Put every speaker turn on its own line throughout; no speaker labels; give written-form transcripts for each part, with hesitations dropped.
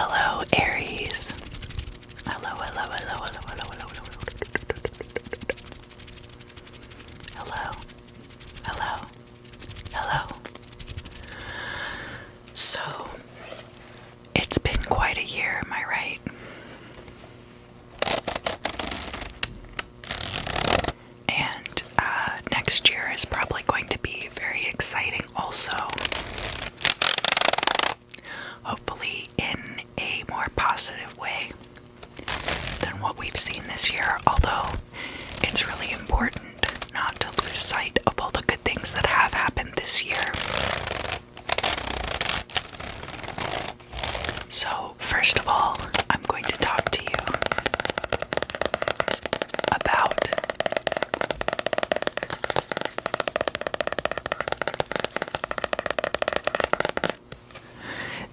Hello, Aries. Hello, hello, hello, hello, hello, hello, hello. Hello, hello, hello. So, it's been quite a year, am I right? And next year is probably going to be very exciting also. Hopefully in a more positive way than what we've seen this year, although it's really important not to lose sight of all the good things that have happened this year. So, first of all, I'm going to talk to you about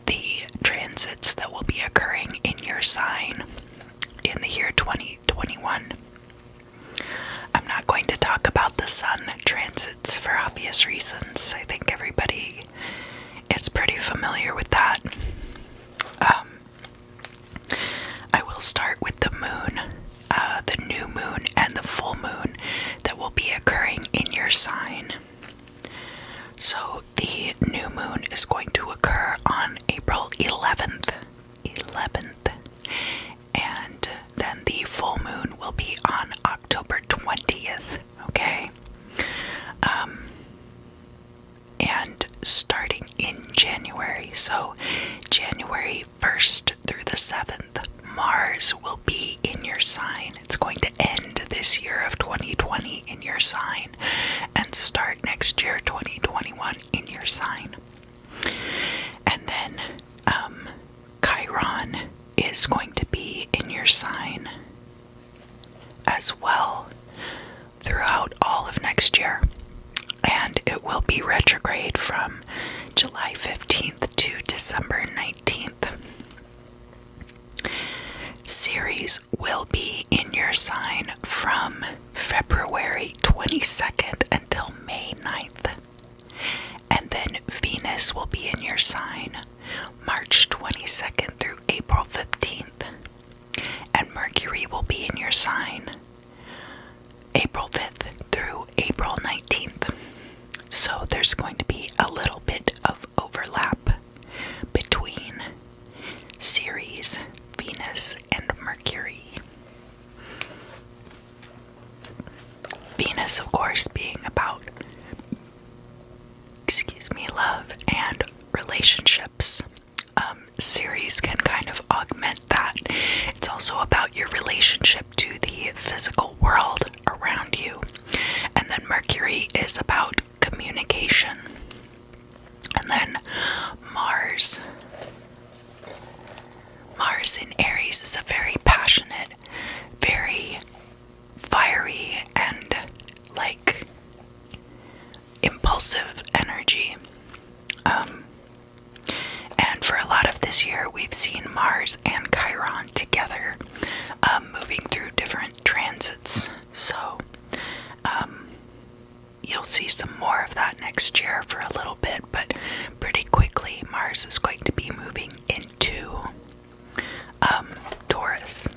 the transits that will be occurring in your sign in the year 2021. I'm not going to talk about the sun transits for obvious reasons. I think everybody is pretty familiar with that. I will start with the moon, the new moon and the full moon that will be occurring in your sign. So the new moon is going to occur on April 11th, and then the full moon will be on October 20th, okay? And starting in January, so January 1st through the 7th, Mars will be in your sign. It's going to end this year of 2020 in your sign and start next year, 2021, in your sign. And then Chiron is going to be in your sign as well throughout all of next year. And it will be retrograde from July 15th to December 19th. Ceres will be in your sign from February 22nd until May 9th. And then Venus will be in your sign March 22nd through April 15th. And Mercury will be in your sign April 5th through April 19th. So there's going to be a little bit of overlap between Ceres, Venus, and Mercury. Venus, of course, being about, love and relationships. Ceres can kind of augment that. It's also about your relationship to the physical world around you. And then Mercury is about communication. And then Mars in Aries is a very passionate, very fiery, and impulsive energy. And for a lot of this year, we've seen Mars and Chiron together, moving through different transits. So, you'll see some more of that next year for a little bit, but pretty quickly, Mars is going to be moving into Taurus.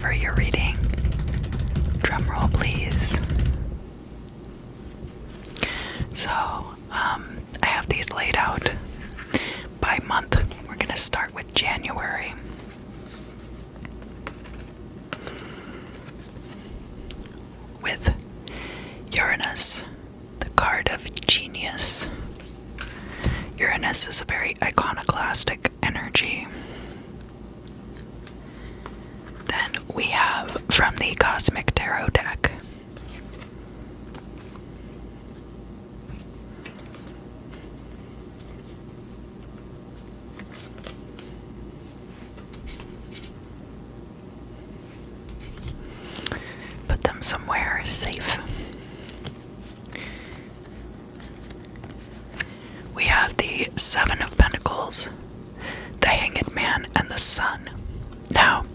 for your reading. Drum roll, please. So, I have these laid out by month. We're going to start with January. With Uranus, the card of genius. Uranus is a very iconoclastic energy. Then we have from the Cosmic Tarot deck, put them somewhere safe. We have the Seven of Pentacles, the Hanged Man, and the Sun. Now,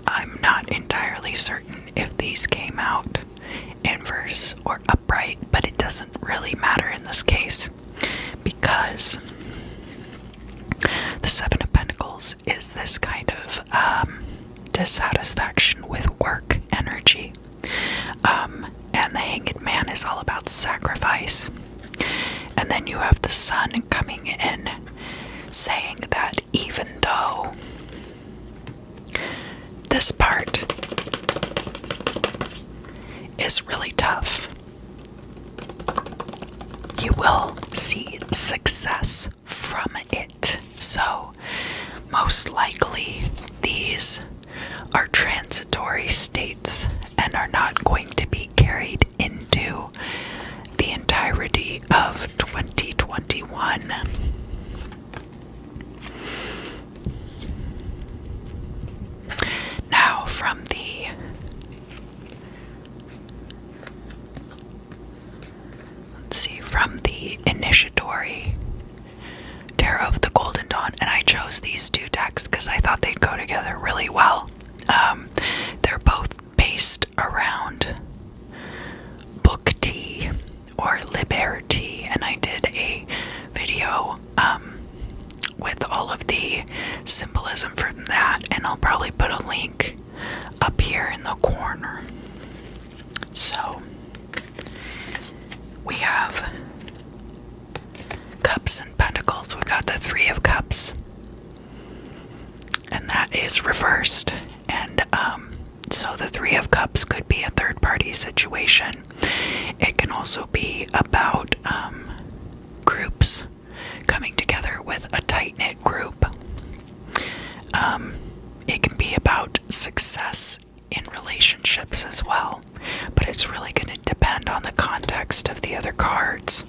I'm not entirely certain if these came out inverse or upright, but it doesn't really matter in this case because the Seven of Pentacles is this kind of dissatisfaction with work energy. And the Hanged Man is all about sacrifice. And then you have the Sun coming in saying that even though this part is really tough, you will see success from it. So, most likely, these are transitory states and are not going to be carried into the entirety of 2021. Now, from the initiatory Tarot of the Golden Dawn, and I chose these two decks because I thought they'd go together really well. They're both based around book tea or liberty, and I did a video with all of the symbolism from that, and I'll probably put a link up here in the corner. So we have Cups and Pentacles. We got the Three of Cups, and that is reversed. And so the Three of Cups could be a third-party situation. It can also be about groups coming together with a tight-knit group. It can be about success in relationships as well, but it's really going to depend on the context of the other cards.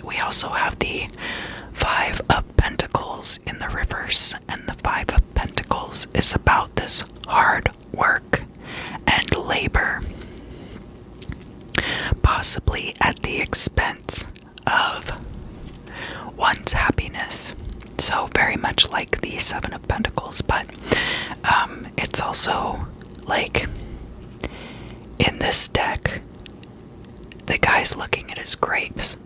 We also have the Five of Pentacles in the reverse, and the Five of Pentacles is about this hard work and labor, possibly at the expense of one's happiness. So very much like the Seven of Pentacles, but it's also like in this deck, the guy's looking at his grapes,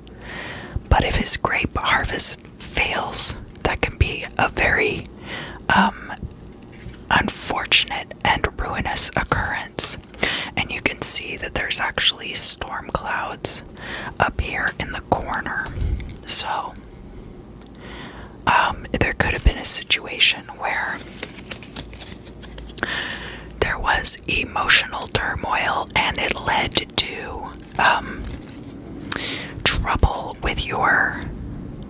but if his grape harvest fails, that can be a very unfortunate and ruinous occurrence. And you can see that there's actually storm clouds up here in the corner. So there could have been a situation where there was emotional turmoil and it led to trouble with your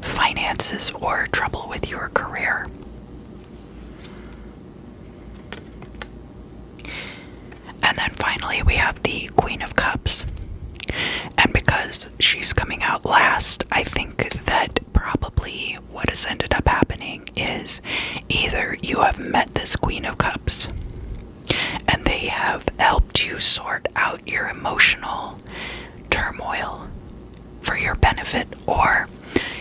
finances or trouble with your career. And then finally we have the Queen of Cups. And because she's coming out last, I think that probably what has ended up happening is either you have met this Queen of Cups and they have helped you sort out your emotional turmoil for your benefit, or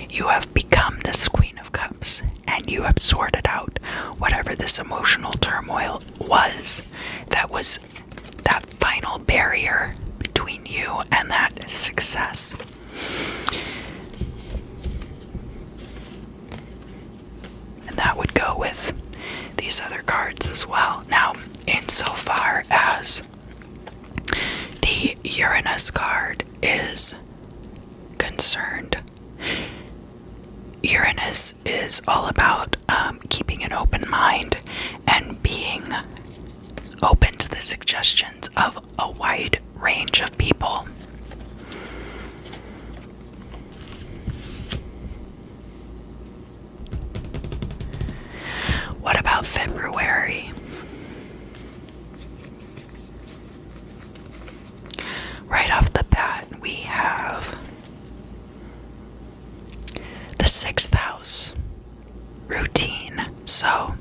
you have become this Queen of Cups and you have sorted out whatever this emotional turmoil was that final barrier between you and that success. And that would go with these other cards Uranus card is concerned. Uranus is all about keeping an open mind and being open to the suggestions of a wide range of people. What about February? Right off the bat, we have the 6th house, routine. So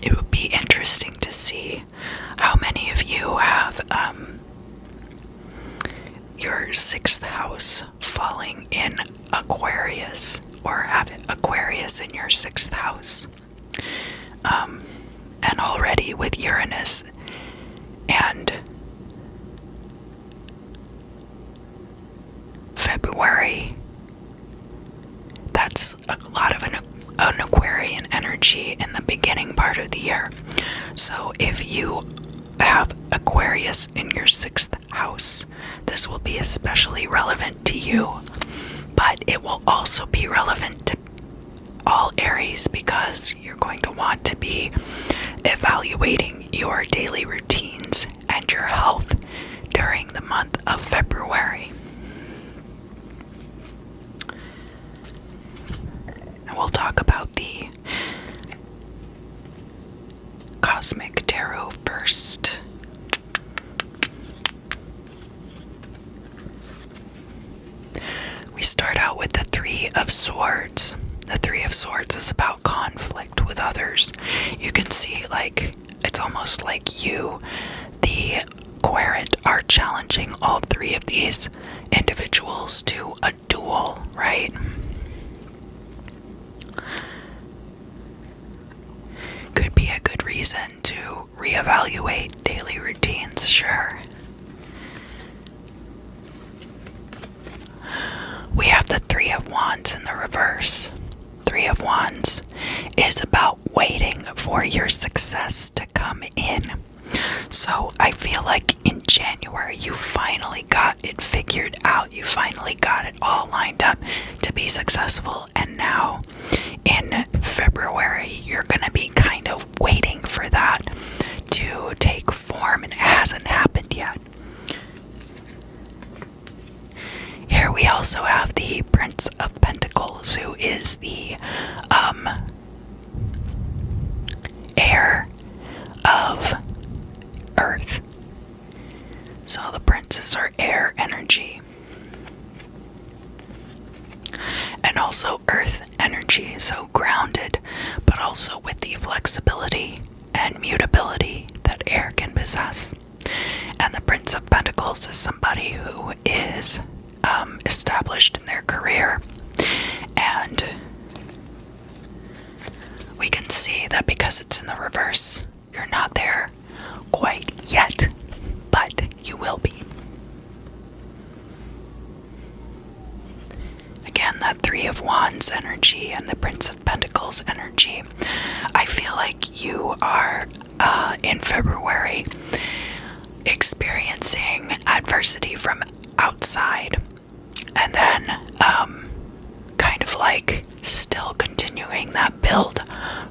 it would be interesting to see how many of you have your 6th house falling in Aquarius, or have Aquarius in your 6th house. And already with Uranus and February, that's a lot of an Aquarian energy in the beginning part of the year. So if you have Aquarius in your 6th house, this will be especially relevant to you, but it will also be relevant to all Aries, because you're going to want to be evaluating your daily routines and your health during the month of February. And we'll talk about the Cosmic Tarot first. We start out with the 3 of Swords. The 3 of Swords is about conflict with others. You can see, like, it's almost like you, the querent, are challenging all 3 of these individuals to a duel, right? Could be a good reason to reevaluate daily routines, sure. We have the 3 of Wands in the reverse. 3 of Wands is about waiting for your success to come in. So I feel like in January you finally got it figured out. You finally got it all lined up to be successful. And now in February you're going to be kind of waiting for that to take form, and it hasn't happened yet. Here we also have the Prince of Pentacles, who is the heir of Earth. So the princes are air energy. And also Earth energy, so grounded, but also with the flexibility and mutability that air can possess. And the Prince of Pentacles is somebody who is established in their career, and we can see that because it's in the reverse, you're not there quite yet, but you will be. Again, that 3 of Wands energy and the Prince of Pentacles energy, I feel like you are in February experiencing adversity from outside, and then kind of like still continuing that build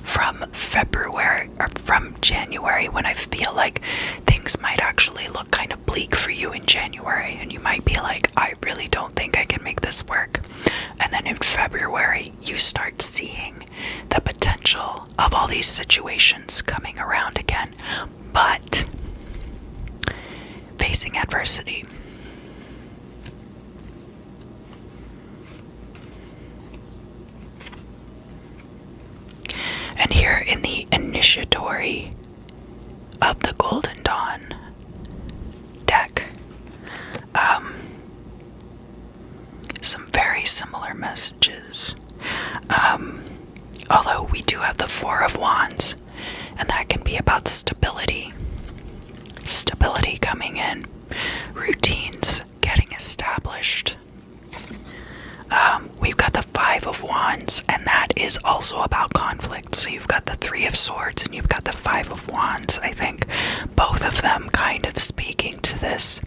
from February, or from January, when I feel like things might actually look kind of bleak for you in January, and you might be like, I really don't think I can make this work. And then in February you start seeing the potential of all these situations coming around again, but facing adversity. And here in the initiatory of the Golden Dawn deck, some very similar messages. Although we do have the 4 of Wands, and that can be about stability. Stability coming in, routines getting established. We've got the 5 of Wands, and that is also about conflict. So you've got the Three of Swords and you've got the Five of Wands. I think both of them kind of speaking to this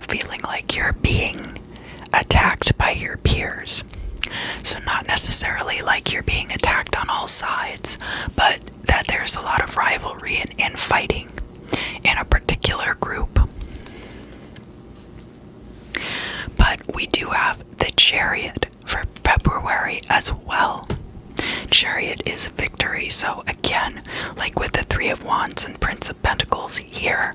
feeling like you're being attacked by your peers. So not necessarily like you're being attacked on all sides, but that there's a lot of rivalry and infighting in a particular group. But we do have the Chariot for February as well. Chariot is victory. So again, like with the Three of Wands and Prince of Pentacles here,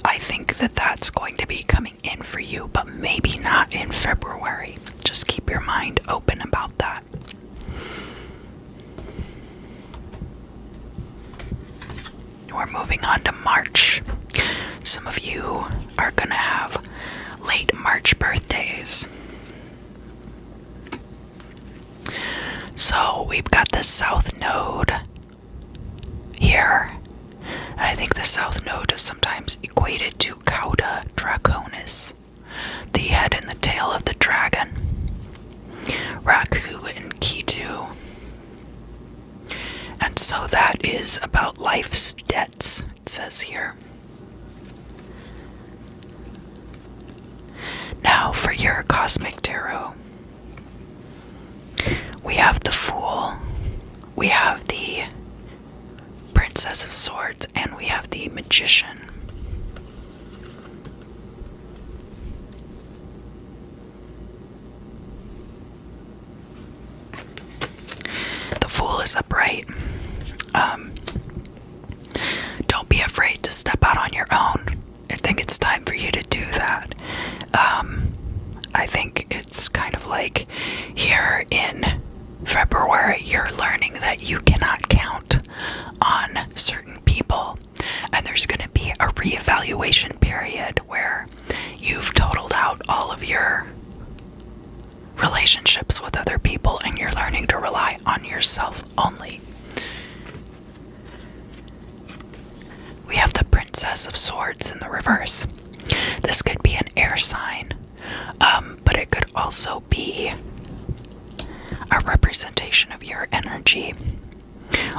I think that that's going to be coming in for you, but maybe not in February. Just keep your mind open about that. We're moving on to March. Some of you are going to have late March birthdays. So we've got the South Node here. And I think the South Node is sometimes equated to Cauda Draconis, the head and the tail of the dragon. Raku and Ketu. And so that is about life's debts, it says here. Now for your Cosmic Tarot. We have the Fool, we have the Princess of Swords, and we have the Magician. The Fool is upright. Don't be afraid to step out on your own. I think it's time for you to do that. I think it's kind of like here in February, you're learning that you cannot count on certain people, and there's going to be a reevaluation period where you've totaled out all of your relationships with other people and you're learning to rely on yourself only. We have the Princess of Swords in the reverse. This could be an air sign, but it could also be a representation of your energy,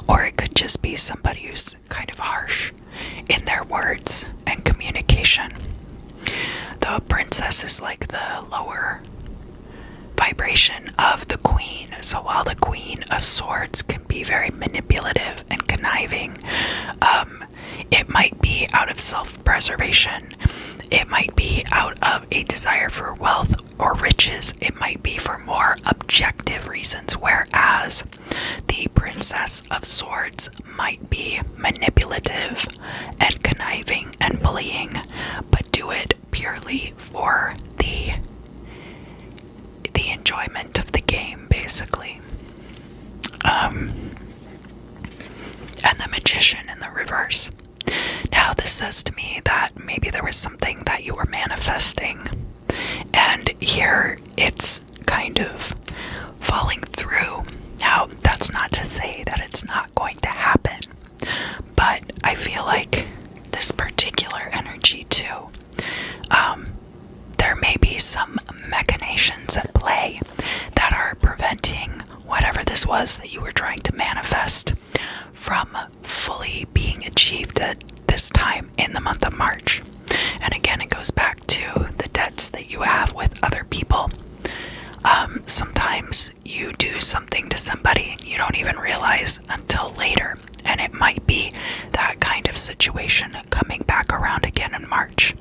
or it could just be somebody who's kind of harsh in their words and communication. The princess is like the lower vibration of the queen, so while the Queen of Swords can be very manipulative and conniving, it might be out of self-preservation. It might be out of a desire for wealth or riches. It might be for more objective reasons, whereas the Princess of Swords might be manipulative and conniving and bullying, but do it purely for the enjoyment of the game, basically. And the Magician in the reverse. Now, this says to me that maybe there was something that you were manifesting, and here it's kind of falling through. Now, that's not to say that it's not going to happen, but I feel like this particular energy too, there may be some machinations at play that are preventing whatever this was that you were trying to manifest from fully being achieved at this time in the month of March. And again, it goes back to the debts that you have with other people. Sometimes you do something to somebody and you don't even realize until later, and it might be that kind of situation coming back around again in March.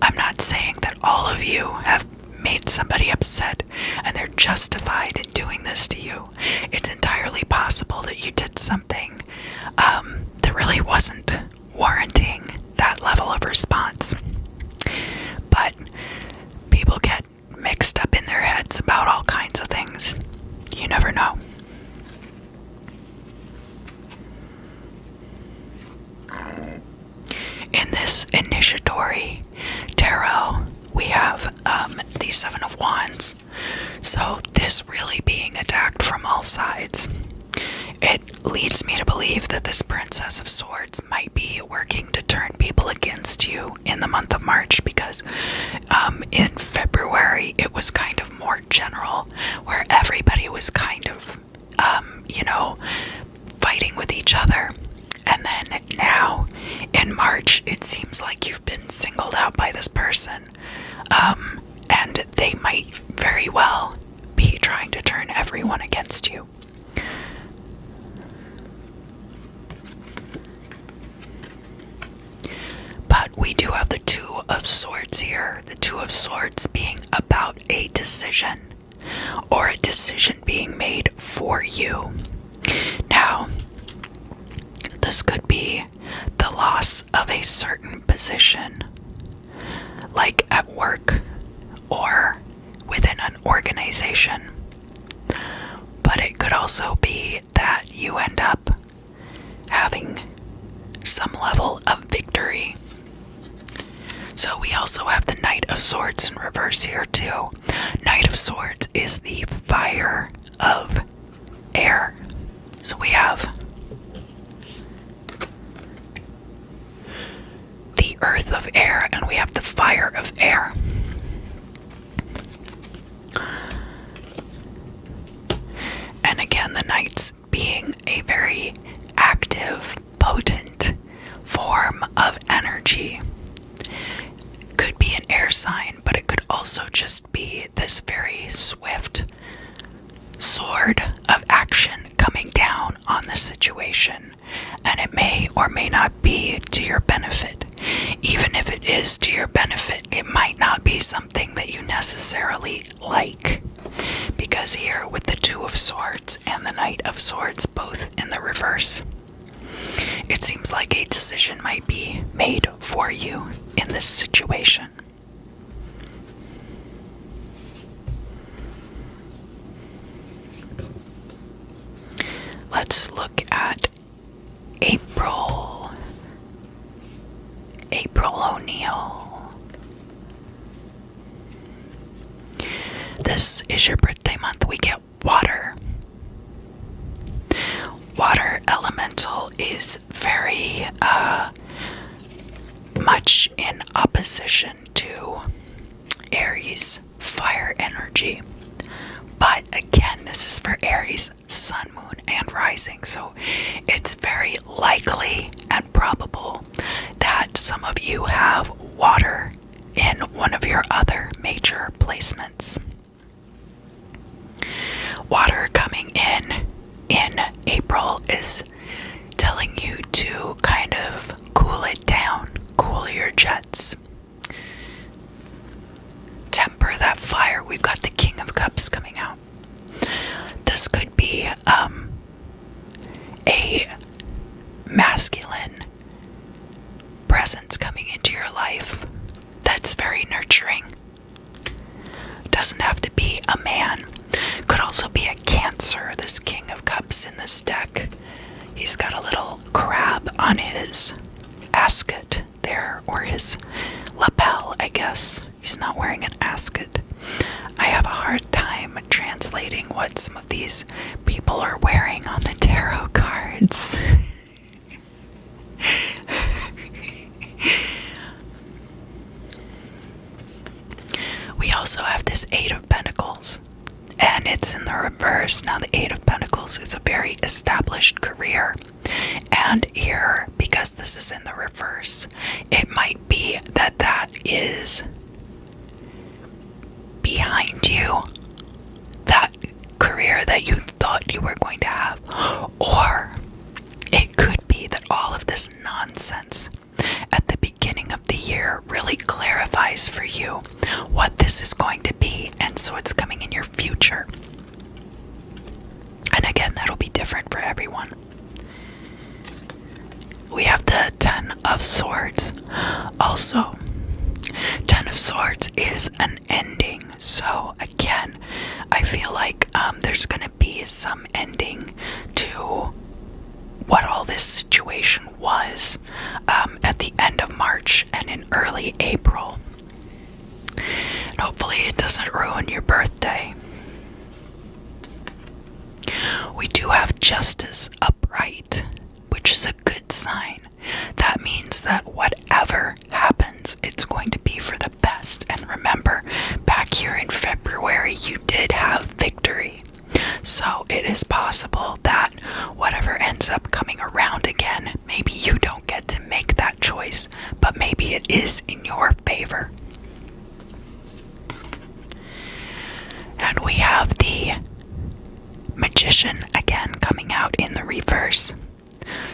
I'm not saying that all of you have made somebody upset and they're justified in doing this to you. It's entirely possible that you did something that really wasn't warranting that level of response. But people get mixed up in their heads about all kinds of things. You never know. In this initiatory tarot, we have the Seven of Wands. So this really being attacked from all sides. It leads me to believe that this Princess of Swords might be working to turn people against you in the month of March, because in February it was kind of more general, where everybody was kind of, fighting with each other. And then now, in March, it seems like you've been singled out by this person. And they might very well be trying to turn everyone against you. But we do have the Two of Swords here. The Two of Swords being about a decision, or a decision being made for you. Now, this could be the loss of a certain position, like at work or within an organization. But it could also be that you end up having some level of victory. So we also have the Knight of Swords in reverse here too. Knight of Swords is the fire of air. So we have the earth of air and we have the fire of air. And again, the Knights being a very active, potent form of energy. Could be an air sign, but it could also just be this very swift sword of action coming down on the situation. And it may or may not be to your benefit. Even if it is to your benefit, it might not be something that you necessarily like. Because here with the Two of Swords and the Knight of Swords both in the reverse, it seems like a decision might be made for you in this situation. Let's look at April O'Neil. This is your birthday month. We get water. Water elemental is very much in opposition to Aries fire energy. But again, this is for Aries, sun, moon, and rising. So it's very likely and probable that some of you have water in one of your other major placements. Water coming in April is telling you to kind of cool it down, cool your jets. Temper that fire. We've got the King of Cups coming out. This could be a masculine presence coming into your life that's very nurturing. Doesn't have to be a man. Could also be a Cancer, this King of Cups in this deck. He's got a little crab on his ascot there, or his lapel, I guess. He's not wearing an ascot. I have a hard time translating what some of these people are wearing on the tarot cards. We also have this Eight of Pentacles, and it's in the reverse. Now the Eight of Pentacles is a very established career, and here, because this is in the reverse, it might be that that is behind you, that career that you thought you were going to have. Or it could be that all of this nonsense at the beginning of the year really clarifies for you what this is going to be, and so it's coming in your future. And again, that'll be different for everyone. We have the Ten of Swords. Also, Ten of Swords is an ending. So again, I feel like there's going to be some ending to what all this situation was at the end of March and in early April. And hopefully it doesn't ruin your birthday. We do have Justice upright, which is a good sign. That means that whatever happens, it's going to be for the best. And remember, back here in February, you did have victory. So it is possible that whatever ends up coming around again, maybe you don't get to make that choice, but maybe it is in your favor. And we have the Magician again coming out in the reverse.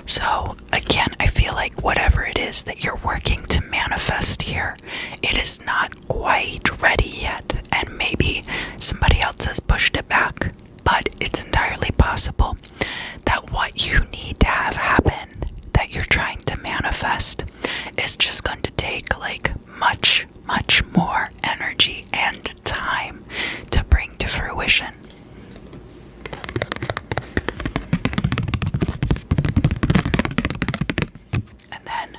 So again, I feel like whatever it is that you're working to manifest here, it is not quite ready yet, and maybe somebody else has pushed it back. But it's entirely possible that what you need to have happen, that you're trying to manifest, is just going to take like much more energy and time to bring to fruition. And then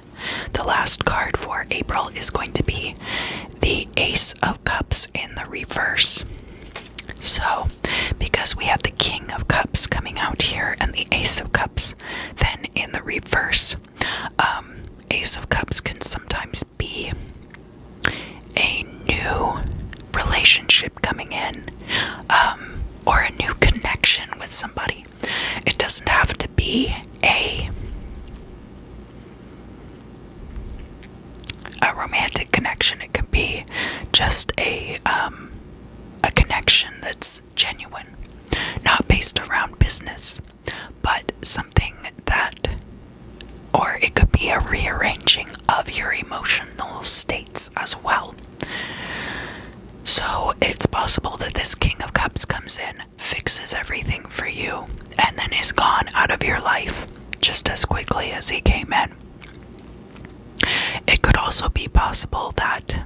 the last card for April is going to be the Ace of Cups in the reverse. So, because we have the King of Cups coming out here and the Ace of Cups, then in the reverse, Ace of Cups can sometimes be a new relationship coming in, or a new connection with somebody. It doesn't have to be a romantic connection. It could be just a connection that's genuine, not based around business, but something that, or it could be a rearranging of your emotional states as well. So it's possible that this King of Cups comes in, fixes everything for you, and then is gone out of your life just as quickly as he came in. It could also be possible that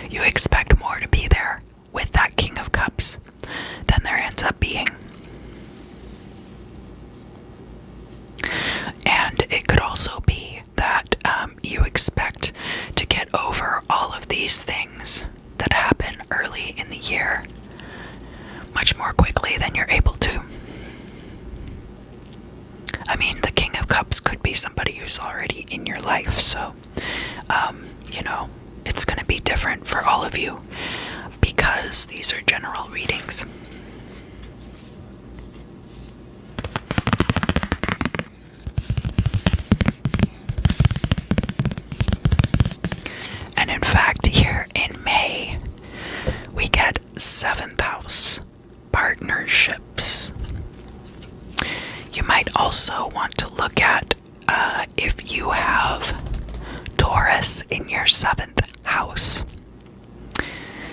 you expect more to be there with that King of Cups than there ends up being. And it could also be that you expect to get over all of these things that happen early in the year much more quickly than you're able to. I mean, the King of Cups could be somebody who's already in your life, so, it's going to be different for all of you because these are general readings. And in fact, here in May, we get 7th house partnerships. You might also want to look at if you have Taurus in your 7th house.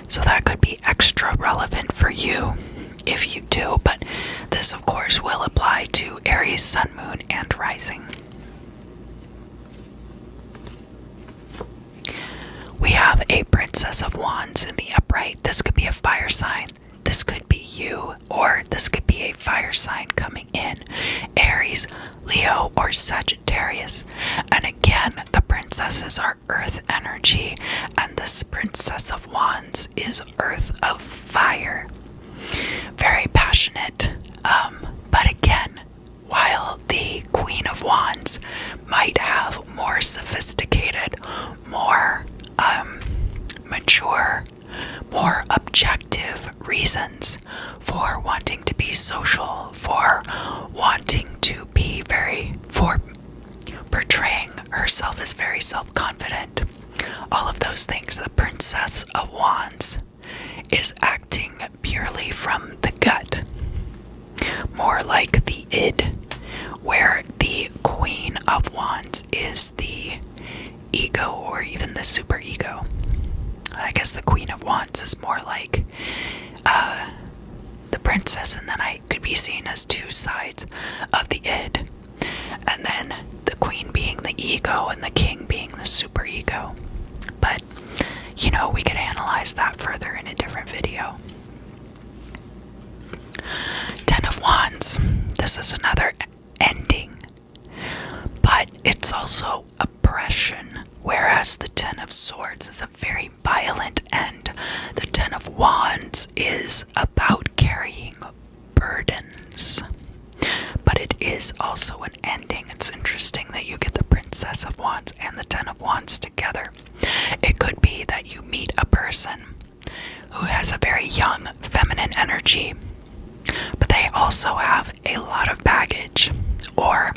So that could be extra relevant for you if you do, but this of course will apply to Aries, Sun, Moon, and Rising. We have a Princess of Wands in the upright. This could be a fire sign. This could be you, or this could be a fire sign coming in. Aries, Leo, or Sagittarius. And again, the princesses are earth energy, and this Princess of Wands is earth of fire. Very passionate. But again, while the Queen of Wands might have more sophisticated, more mature, more objective reasons for wanting to be social, for wanting to be for portraying herself as very self-confident. All of those things. The Princess of Wands is acting purely from the gut, more like the id, where the Queen of Wands is the ego, or even the superego. I guess the Queen of Wands is more like the princess, and then I could be seen as two sides of the id, and then the queen being the ego and the king being the superego. But we could analyze that further in a different video. 10 of Wands. This is another ending, but it's also oppression, whereas the 10 of Swords is a very violent end. The 10 of Wands is about carrying burdens, but it is also an ending. It's interesting that you get the Princess of Wands and the 10 of Wands together. It could be that you meet a person who has a very young feminine energy, but they also have a lot of baggage, or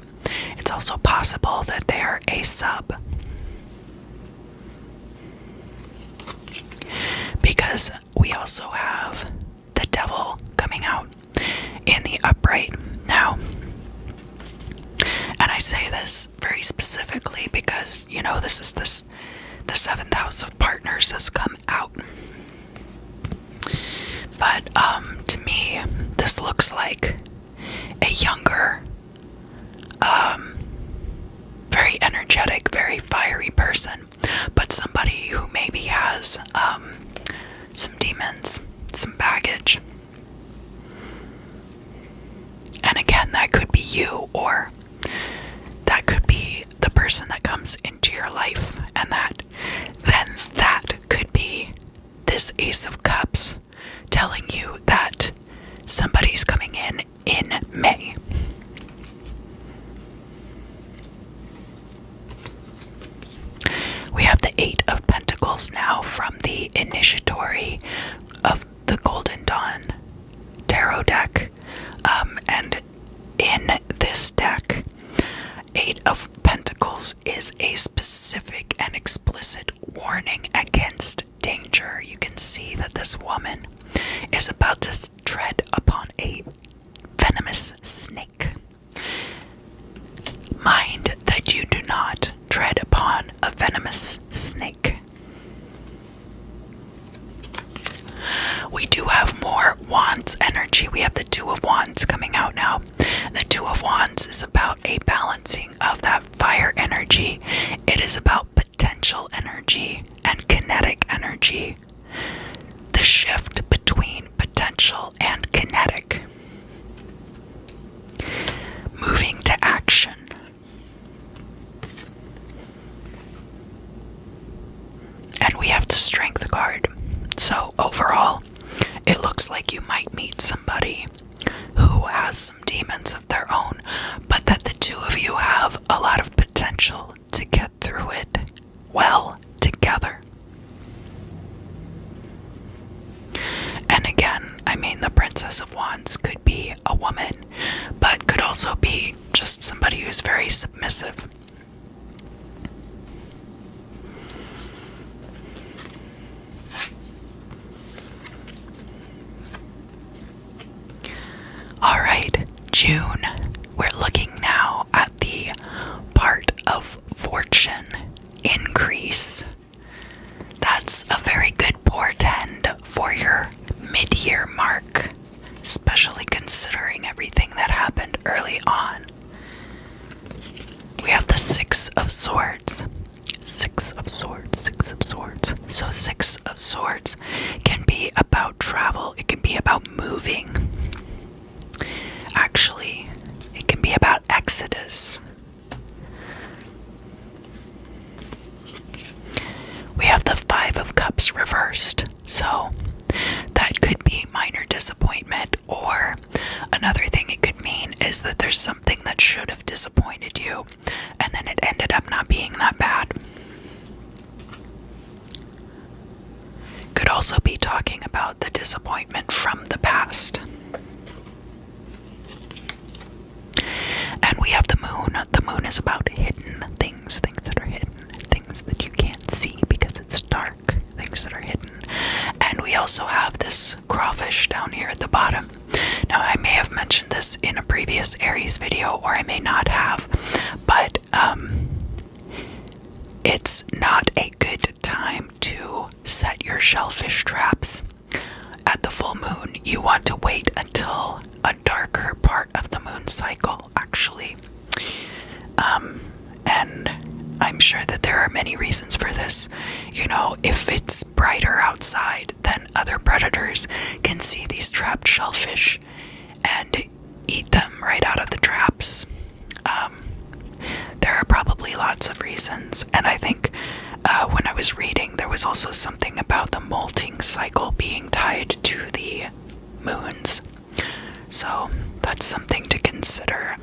it's also possible that they are a sub. Because we also have the devil coming out in the upright. Now, and I say this very specifically because, this is the 7th house of partners has come out. But to me, this looks like a younger, very energetic, very fiery person, but somebody who maybe has some demons, some baggage. And again, that could be you, or that could be the person that comes into your life, and that could be this Ace of Cups telling you that somebody's coming in May. We have the 8 of Pentacles now from the initiatory of the Golden Dawn Tarot deck. And in this deck, 8 of Pentacles is a specific and explicit warning against danger. You can see that this woman is about to tread upon a venomous snake. Mind that you do not tread upon a venomous snake. We do have more Wands energy. We have the 2 of Wands coming out now. The 2 of Wands is about a balancing of that fire energy. It is about potential energy and kinetic energy. The shift between potential and kinetic. Moving to action. And we have the Strength card. So overall, it looks like you might meet somebody who has some demons of their own, but that the 2 of you have a lot of potential to get through it well together. And again, the Princess of Wands could be a woman, but could also be just somebody who's very submissive. Alright, June. We're looking now at the part of fortune increase. That's a very good portend for your mid-year mark, especially considering everything that happened early on. We have the 6 of Swords. 6 of Swords, 6 of Swords. So 6 of Swords can be about travel. It can be about moving. Actually, it can be about exodus. We have the 5 of Cups reversed, so that could be minor disappointment, or another thing it could mean is that there's something that should have disappointed you, and then it ended up not being that bad. Could also be talking about the disappointment from the past. And we have the moon. The moon is about hidden things, things that are hidden, things that you can't see because it's dark, things that are hidden. And we also have this crawfish down here at the bottom. Now, I may have mentioned this in a previous Aries video, or I may not have, but it's not a good time to set your shellfish traps. At the full moon, you want to wait until a darker part of the moon cycle, actually. And I'm sure that there are many reasons for this. If it's brighter outside, then other predators can see these trapped shellfish and eat them right out of the traps. There are probably lots of reasons, and I think when I was reading, there was also something about the molting cycle being tied to the moons. So that's something to consider.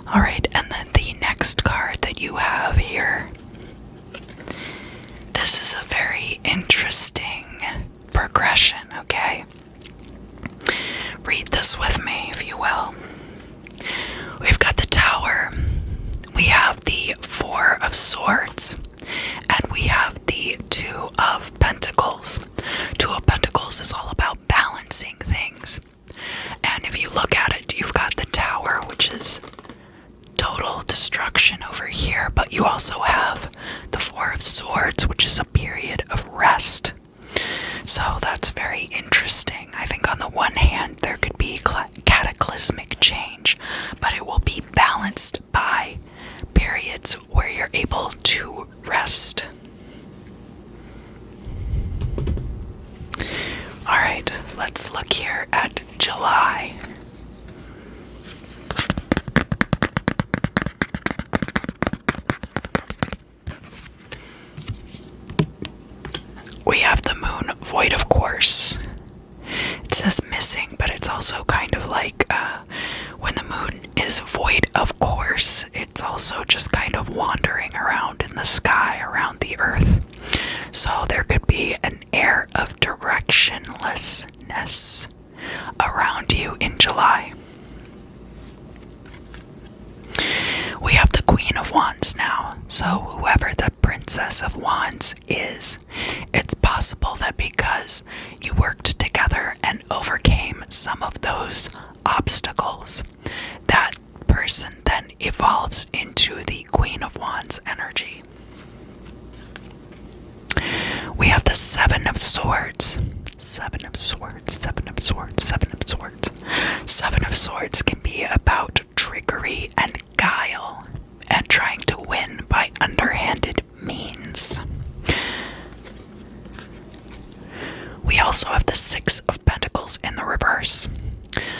Alright, and then the next card that you have here. This is a very interesting progression. of Swords, and we have the Two of Pentacles. Two of Pentacles is all about balancing things. And if you look at it, you've got the Tower, which is total destruction over here, but you also have the Four of Swords, which is a period of rest. So that's very interesting. I think on the one hand, there could be cataclysmic change, but it will be balanced by periods where you're able to rest. Alright, let's look here at July. We have the moon void of course. It says missing, but it's also kind of like when the moon is void of course, it's also just kind of wandering around in the sky, around the earth. So there could be an air of directionlessness around you in July. We have the Queen of Wands now. So whoever the Princess of Wands is, it's possible that because you worked together and overcame some of those obstacles, that person then evolves into the Queen of Wands energy. We have the Seven of Swords. Seven of Swords, Seven of Swords, Seven of Swords. Seven of Swords can be about trickery and guile and trying to win by underhanded means. We also have the Six of Pentacles in the reverse.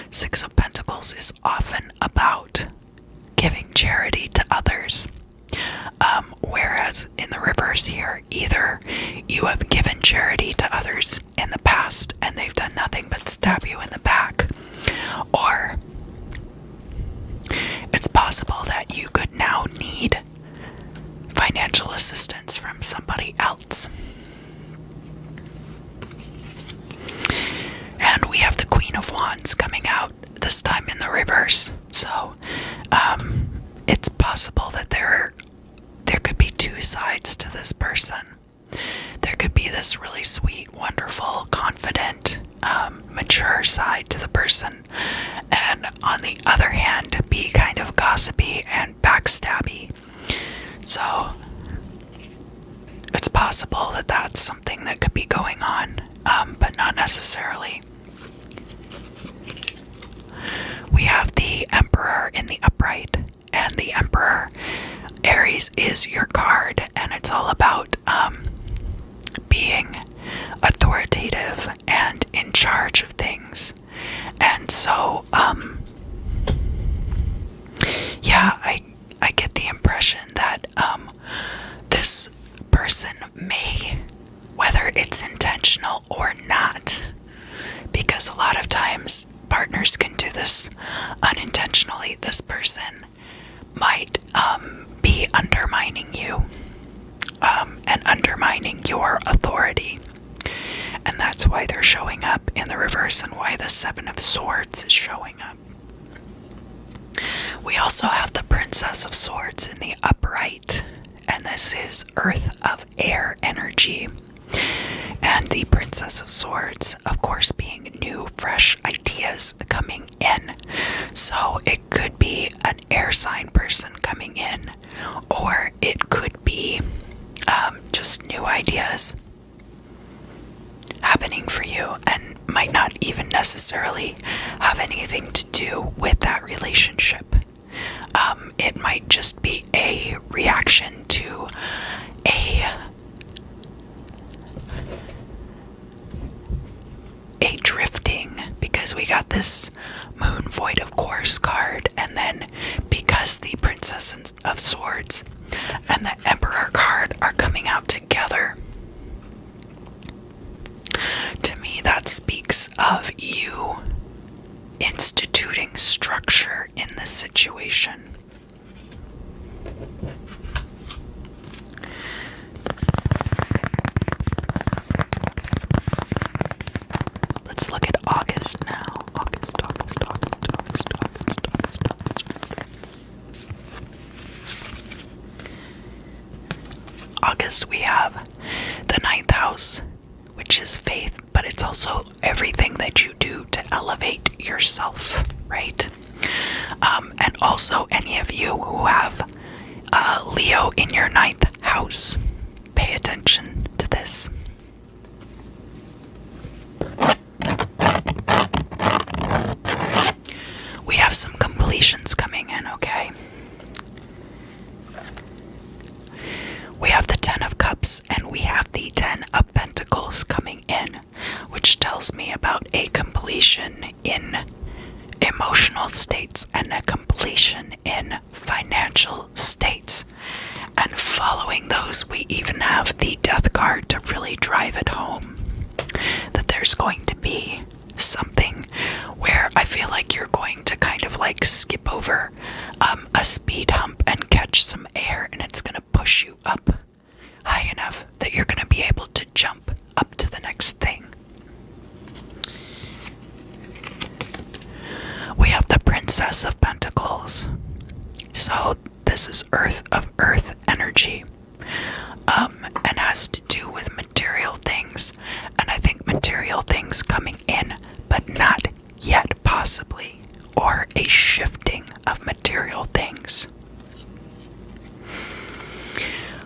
Six of Pentacles is often about giving charity to others. Whereas in the reverse here, either you have given charity to others in the past and they've done nothing but stab you in the back, or it's possible that you could now need financial assistance from somebody else. And we have the Queen of Wands coming out, this time in the reverse. So it's possible that there could be two sides to this person. There could be this really sweet, wonderful, confident, mature side to the person, and on the other hand, be kind of gossipy and backstabby. So it's possible that that's something that could be going on, but not necessarily. We have the Emperor in the upright, and the Emperor, Aries, is your card, and it's all about being authoritative and in charge of things. And so I get the impression that this person may, whether it's intentional or not, because a lot of times partners can do this unintentionally, this person might be undermining you and undermining your authority. And that's why they're showing up in the reverse and why the Seven of Swords is showing up. We also have the Princess of Swords in the upright, and this is Earth of Air energy. And the Princess of Swords, of course, being new, fresh ideas coming in. So it could be an air sign person coming in, or it could be just new ideas happening for you, and might not even necessarily have anything to do with that relationship. It might just be a reaction to a drifting, because we got this Moon Void of Course card, and then because the Princess of Swords and the Emperor card are coming out together, to me that speaks of you instituting structure in this situation. Let's look at August now. August. list, we have the ninth house, which is faith, but it's also everything that you do to elevate yourself, right? And also any of you who have Leo in your ninth house, pay attention to this. We have some completions coming in, okay? We have the Ten of Cups and we have the Ten of Pentacles coming in, which tells me about a completion in emotional states and a completion in financial states. And following those, we even have the Death card to really drive it home that there's going to be something where I feel like you're going to kind of like skip over a speed hump and catch some air, and it's going to push you up high enough that you're going to be able to jump up to the next thing. We have the Princess of Pentacles. So this is Earth of Earth energy, and has to do with material things. And I think material things coming in, but not yet possibly, or a shifting of material things.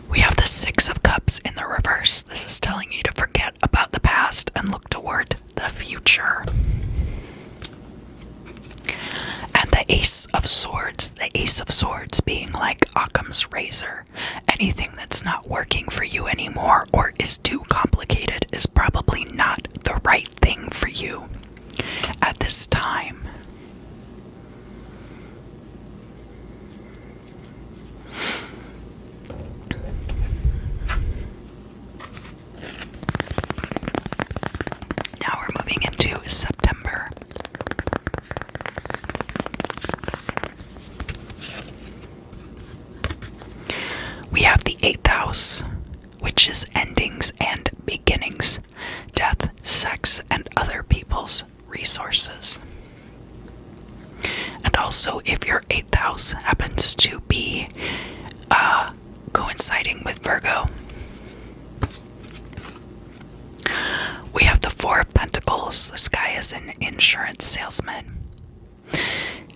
We have the Six of Cups in the reverse. This is telling you to forget about the past and look toward the future. And the Ace of Swords. The Ace of Swords being like Occam's razor. Anything that's not working for you anymore or is too complicated is probably not the right thing for you at this time. Now we're moving into September. We have the 8th house, which is endings and beginnings, death, sex, and other people's resources. And also, if your 8th house happens to be coinciding with Virgo, we have the Four of Pentacles. This guy is an insurance salesman.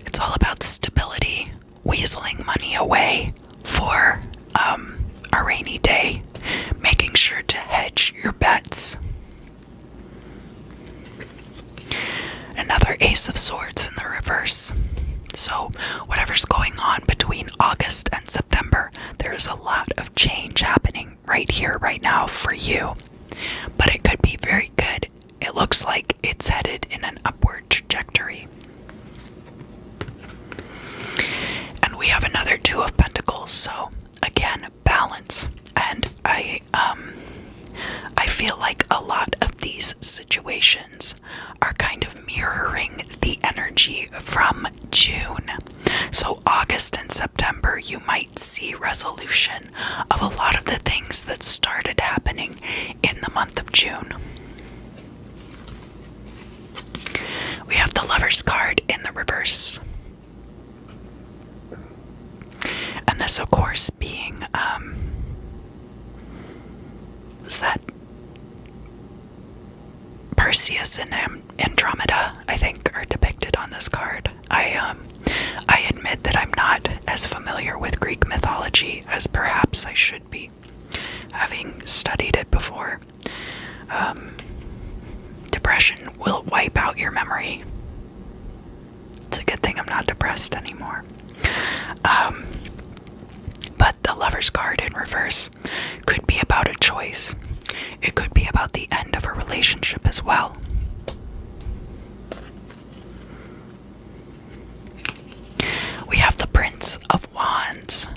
It's all about stability, weaseling money away for a rainy day, making sure to hedge your bets. Another Ace of Swords in the reverse. So whatever's going on between August and September, there is a lot of change happening right here, right now for you. But it could be very good. It looks like it's headed in an upward trajectory. And we have another Two of Pentacles, so again, balance. And I feel like a lot of these situations are kind of mirroring the energy from June. So August and September, you might see resolution of a lot of the things that started happening in the month of June. We have the Lover's card in the reverse. And this, of course, being, was that Perseus and Andromeda, I think, are depicted on this card. I admit that I'm not as familiar with Greek mythology as perhaps I should be, having studied it before. Depression will wipe out your memory. It's a good thing I'm not depressed anymore. But the Lover's card in reverse could be about a choice. It could be about the end of a relationship as well. We have the Prince of Wands.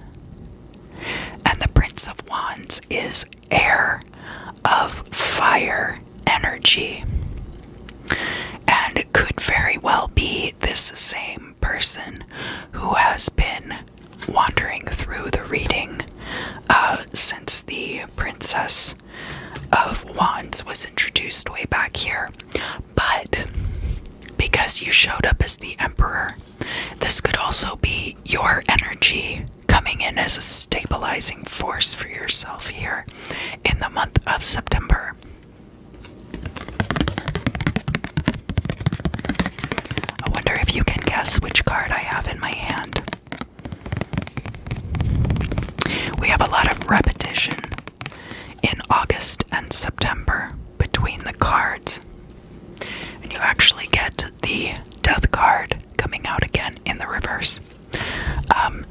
And the Prince of Wands is air of fire energy. And it could very well be this same person who has been wandering through the reading since the Princess of Wands was introduced way back here. But because you showed up as the Emperor, this could also be your energy coming in as a stabilizing force for yourself here in the month of September. I wonder if you can guess which card I have in my hand. We have a lot of repetition in August and September between the cards. And you actually get the Death card coming out again in the reverse.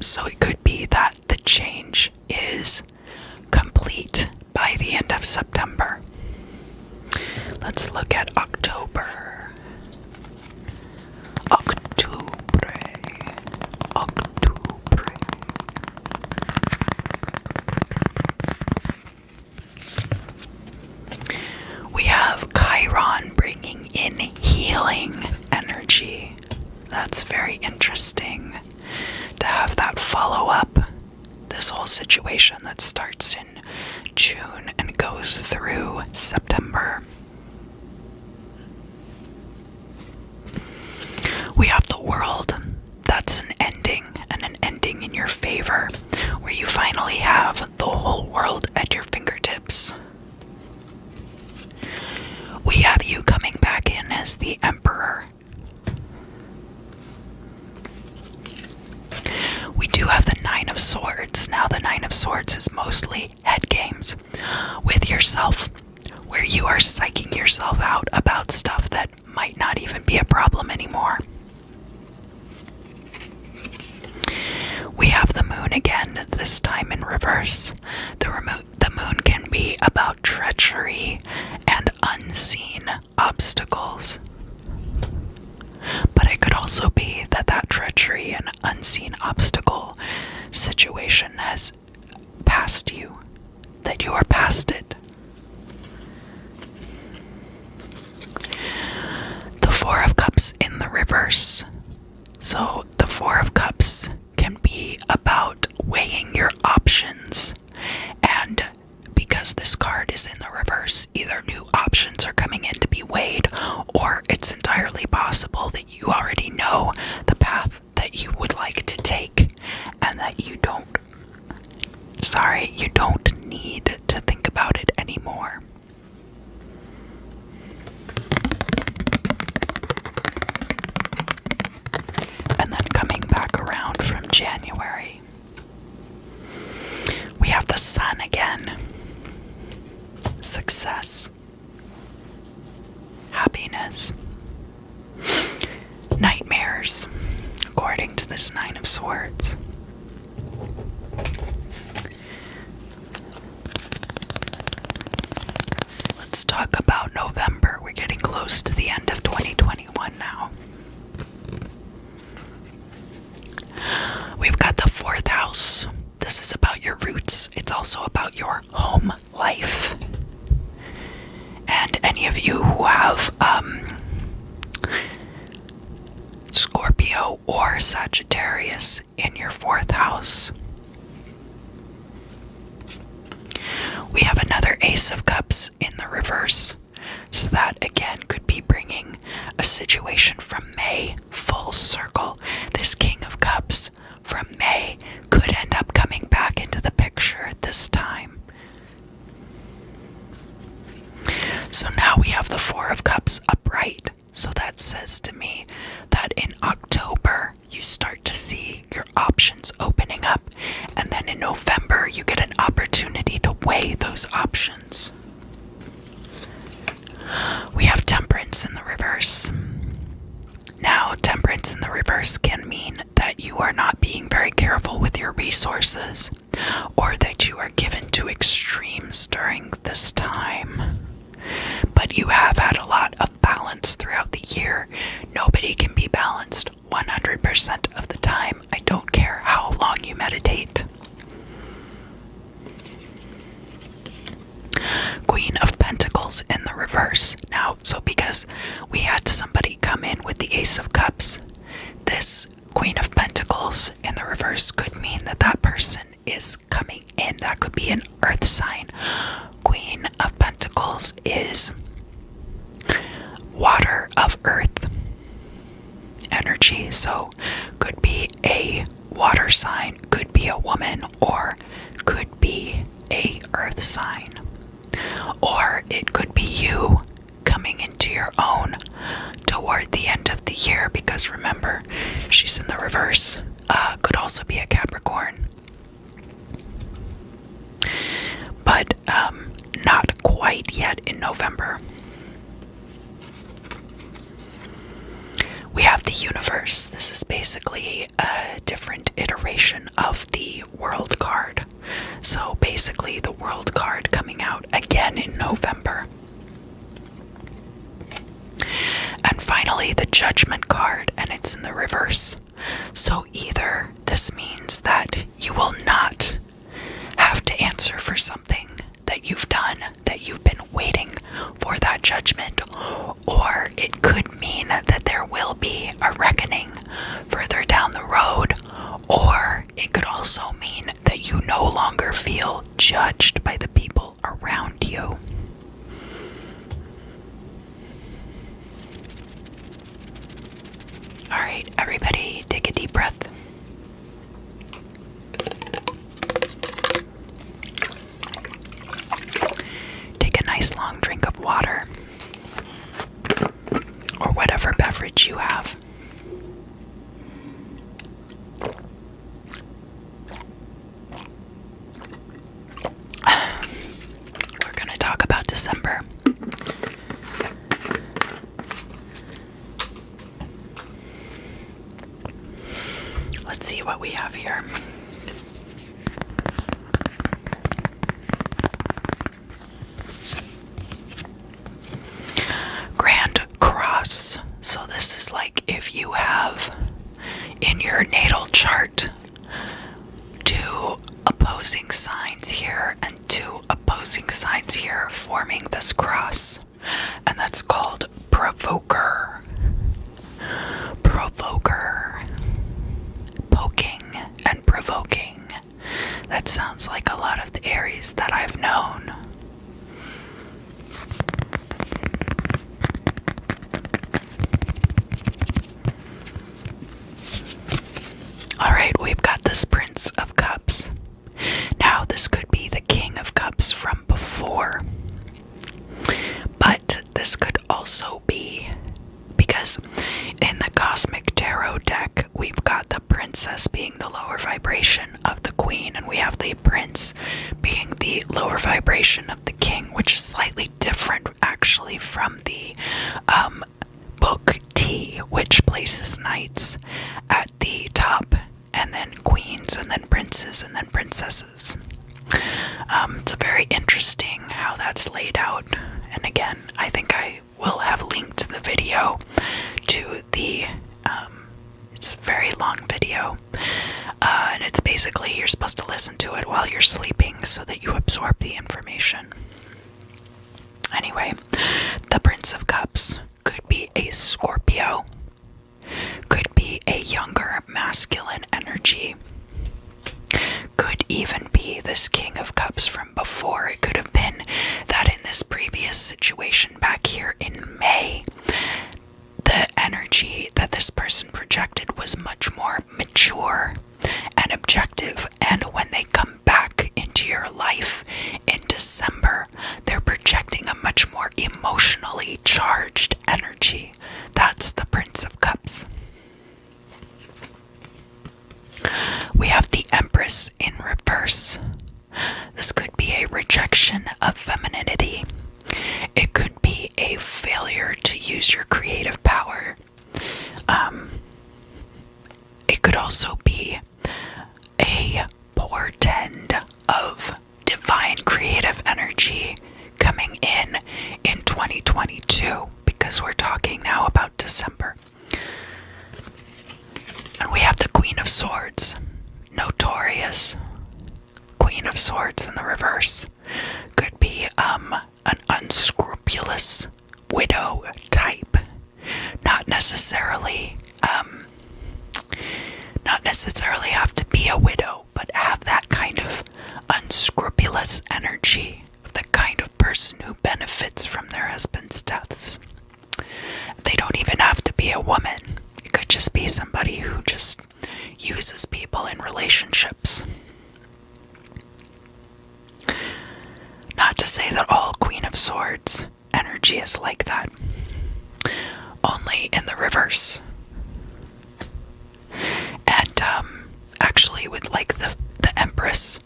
So it could be that the change is complete by the end of September. Let's look at October. October. We have Chiron bringing in healing energy. That's very interesting to have that follow up this whole situation that starts in June and goes through September. We have the World. That's an ending, and an ending in your favor, where you finally have the whole world at your fingertips. We have you coming back in as the Emperor. We do have the Nine of Swords. Now the Nine of Swords is mostly head games with yourself, where you are psyching yourself out about stuff that might not even be a problem anymore. We have the Moon again, this time in reverse. The Moon can be about treachery and unseen obstacles. But it could also be that that treachery and unseen obstacle situation has passed you, that you are past it. The Four of Cups in the reverse. So the Four of Cups can be about weighing your options, and because this card is in the reverse, either new options are coming in to be weighed, or it's entirely possible that you already know the path that you would like to take, and that you don't need to think about it anymore. And then coming back around from January, we have the Sun again. Success, happiness, nightmares, according to this Nine of Swords. Let's talk about November. We're getting close to the end of 2021 now. We've got the 4th house. This is about your roots. It's also about your home life. And any of you who have Scorpio or Sagittarius in your 4th house. We have another Ace of Cups in the reverse. So that again could be bringing a situation from May full circle. This King of Cups from May could end up coming back into the picture at this time. So now we have the Four of Cups upright. So that says to me that in October you start to see your options opening up, and then in November you get an opportunity to weigh those options. We have Temperance in the reverse. Now, Temperance in the reverse can mean that you are not being very careful with your resources, or that you are given to extremes during this time. But you have had a lot of balance throughout the year. Nobody can be balanced 100% of the time. I don't care how long you meditate. Queen of Pentacles in the reverse. Now, so because we had somebody come in with the Ace of Cups, this Queen of Pentacles in the reverse could mean that that person is coming in. That could be an earth sign. Queen of Pentacles is water of earth energy, so could be a water sign, could be be a woman or could be a earth sign. Or it could be you coming into your own toward the end of the year, because remember, she's in the reverse. Could also be a Capricorn. But not quite yet in November. We have the universe. This is basically a different iteration of the world card. So basically the world card coming out again in November. And finally the judgment card, and it's in the reverse. So either this means that you will not have to answer for something that you've done, that you've been waiting for that judgment, or it could mean that there will be a reckoning further down the road, or it could also mean that you no longer feel judged by the people around you. Alright, everybody, take a deep breath. Take a nice long drink of water, or whatever beverage you have. We're going to talk about December. Let's see what we have here. Grand Cross. So this is like if you have in your natal chart two opposing signs here and two opposing signs here forming this cross. And that's called provoker. Provoker. Poking and provoking. That sounds like a lot of the Aries that I've known. Alright, we've got this Prince of Cups. Now, this could be the King of Cups from before. But this could also be, because in the Cosmic Tarot deck, we've got the Princess being the lower vibration of the Queen, and we have the Prince being the lower vibration of the King, which is slightly different, actually, from the book T, which places knights at the top, and then queens, and then princes, and then princesses. It's very interesting how that's laid out. And again, I think I will have linked the video to the, it's a very long video, and it's basically, you're supposed to listen to it while you're sleeping so that you absorb the information. Anyway, the Prince of Cups could be a Scorpio, could be a younger masculine energy, could even be this King of Cups from before. It could have been that in this previous situation back here in May, the energy that this person projected was much more mature and objective, and when they come back into your life in December, they're projecting a much more emotionally charged energy. That's the Prince of Cups. We have the Empress in reverse. This could be a rejection of femininity. It could be a failure to use your creative power. It could also be a portend of divine creative energy coming in 2022, because we're talking now about December. And we have the Queen of Swords, notorious Queen of Swords in the reverse. Could be an unscrupulous widow type. Not necessarily have to be a widow, but have that kind of unscrupulous energy of the kind of person who benefits from their husband's deaths. They don't even have to be a woman. It could just be somebody who just, uses people in relationships. Not to say that all Queen of Swords energy is like that. Only in the reverse. And actually with like the Empress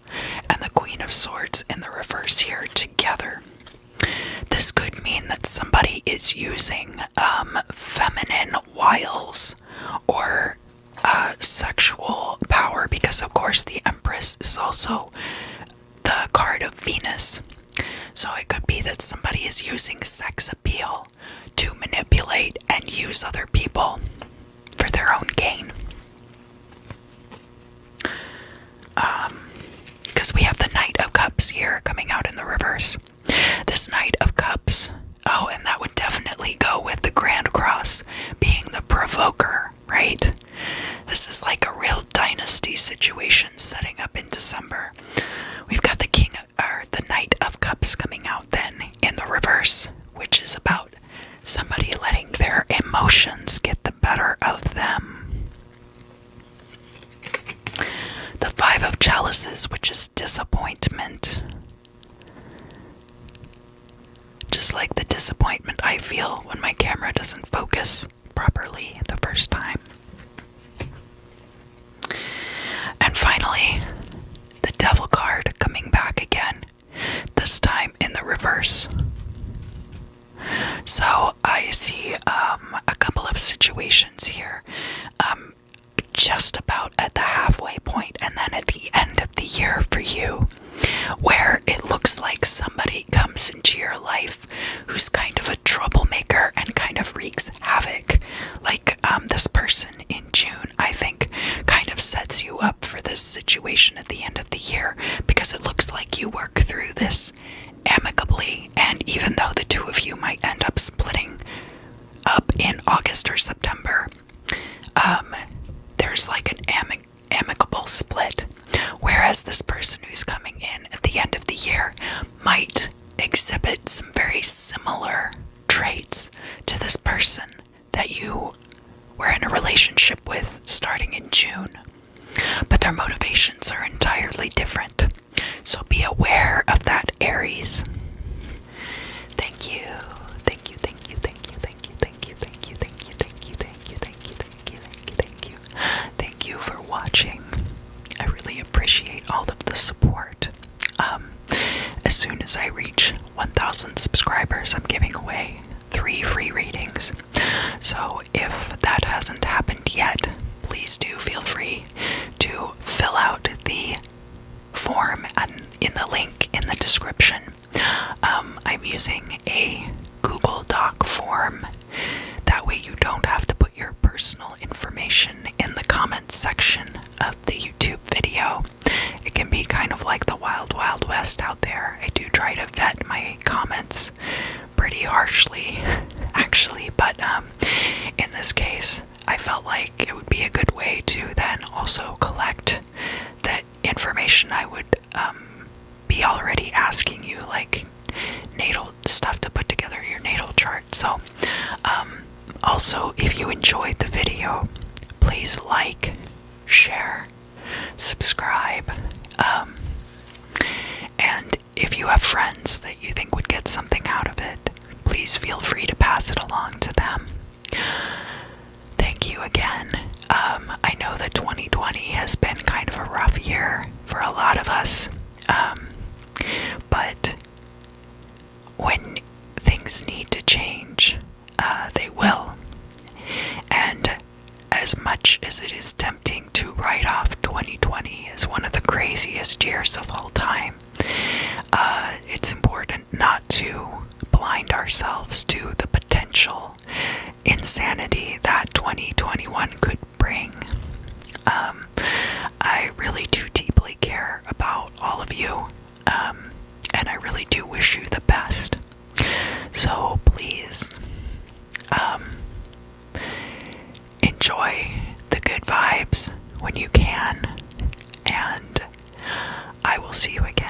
and the Queen of Swords in the reverse here together, this could mean that somebody is using feminine wiles or sexual power, because of course the Empress is also the card of Venus. So it could be that somebody is using sex appeal to manipulate and use other people for their own gain. Because we have the Knight of Cups here coming out in the reverse. This Knight of Cups, oh, and that would definitely go with the Grand Cross being the provoker, right? This is like a real dynasty situation setting up in December. We've got the the Knight of Cups coming out then in the reverse, which is about somebody letting their emotions get the better of them. The Five of Chalices, which is disappointment. Just like the disappointment I feel when my camera doesn't focus properly the first time. And finally, the Devil card coming back again, this time in the reverse. So I see a couple of situations here, just about at the halfway point and then at the end of the year for you, where it looks like somebody comes into your life who's kind of a troublemaker and kind of wreaks havoc. Like this person in June, I think, kind of sets you up for this situation at the end of the year, because it looks like you work through this amicably, and even though the two of you might end up splitting up in August or September, there's like an amicable split, whereas this person who's coming in at the end of the year might exhibit some very similar traits to this person that you were in a relationship with starting in June, but their motivations are entirely different. So be aware of that, Aries. Thank you. Thank you, thank you, thank you, thank you, thank you, thank you, thank you, thank you, thank you, thank you, thank you, thank you, thank you. Thank you for watching. I really appreciate all of the support. As soon as I reach 1,000 subscribers, I'm giving away 3 free readings. So if that hasn't happened yet, please do feel free to fill out the form and in the link in the description. I'm using a Google Doc form. That way you don't have to put your personal information in the comments section of the YouTube video. It can be kind of like the wild, wild west out there. I do try to vet my comments pretty harshly, actually, but in this case, I felt like it would be a good way to then also collect the information I would be already asking you, like natal stuff to put together your natal chart. So also, if you enjoyed the video, please like, share, subscribe, and if you have friends that you think would get something out of it, please feel free to pass it along to them. Thank you again. I know that 2020 has been kind of a rough year for a lot of us, but when things need to change, they will. And as much as it is tempting to write off 2020 as one of the craziest years of all time, it's important not to blind ourselves to the potential insanity that 2021 could bring. I really do deeply care about all of you, and I really do wish you the best. So please, enjoy the good vibes when you can, and I will see you again